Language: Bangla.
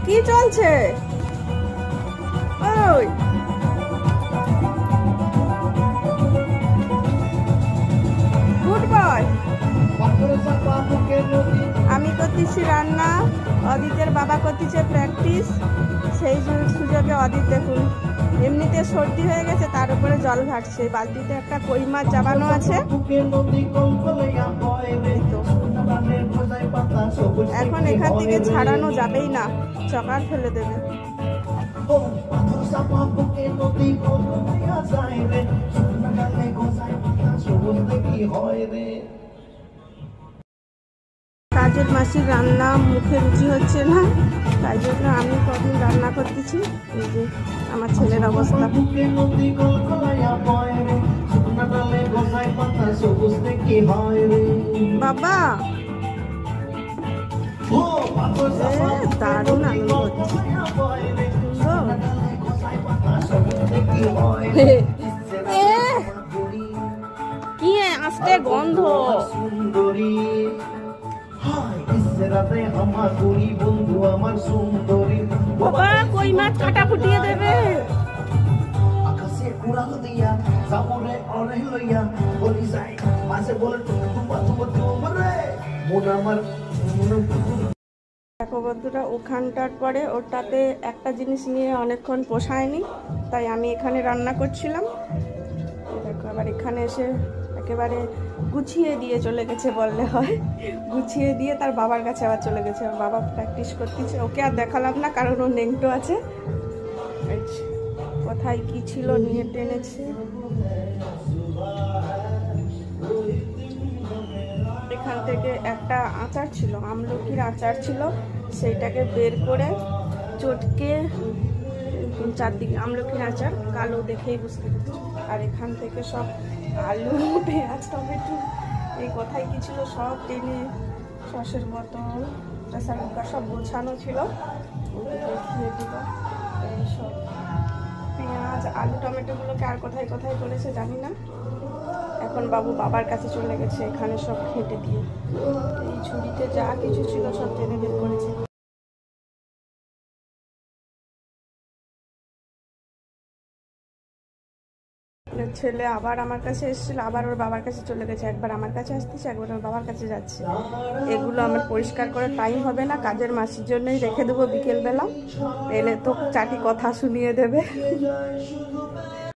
কি চলছে? ওই গুড বয়। আমি করতেছি রান্না, অদিতের বাবা করতেছে প্র্যাকটিস। সেই সুযোগে অদিত দেখুন এমনিতে সর্দি হয়ে গেছে, তার উপরে জল ঘাটছে। বালতিতে একটা কই মাছ চাবানো আছে, এখন এখান থেকে ছাড়ানো যাবেই না, চকার ফেলে দেবে। কাজের মাসির রান্না মুখে রুচি হচ্ছে না, তাই জন্য আমি কদিন রান্না করতেছি। এই যে আমার ছেলের অবস্থা। বাবা দারুণ আনন্দ হচ্ছে। কি আসতে গন্ধ। বাবা কই মাছ কাটা ফুটিয়ে দেবে। দেখো বন্ধুরা, ওখানটার পরে ওটাতে একটা জিনিস নিয়ে অনেকক্ষণ পোষায়নি, তাই আমি এখানে রান্না করছিলাম। দেখো আবার এখানে এসে একেবারে গুছিয়ে দিয়ে চলে গেছে বললে হয়, গুছিয়ে দিয়ে তার বাবার কাছে আবার চলে গেছে। বাবা প্র্যাকটিস করতেছে, ওকে আর দেখালাম না কারণ ও নেংটো আছে। কোথায় কি ছিল নিয়ে টেনেছে। এখান থেকে একটা আচার ছিল, আমলকির আচার ছিল, সেইটাকে বের করে চটকে চারদিকে আমলকির আচার কালো দেখেই বুঝতে পারছি। আর এখান থেকে সব আলু, পেঁয়াজ, টমেটো, এই কোথায় কি ছিল সব টেনে, সসের বোতল, প্রেসার কুকার সব গোছানো ছিল, দেখিয়ে দিল। এই সব পেঁয়াজ, আলু, টমেটোগুলোকে আর কোথায় কোথায় করেছে জানি না। এখন বাবু বাবার কাছে চলে গেছে, এখানে সব খেটে দিয়ে এই ছুরিতে যা কিছু ছিল সব টেনে বের করেছে। ছেলে আবার আমার কাছে এসেছিল, আবার ওর বাবার কাছে চলে গেছে। একবার আমার কাছে আসতেছে, একবার ওর বাবার কাছে যাচ্ছে। এগুলো আমার পরিষ্কার করে টাইম হবে না, কাজের মাসির জন্যই রেখে দেবো। বিকেলবেলা এলে তো চাটি কথা শুনিয়ে দেবে।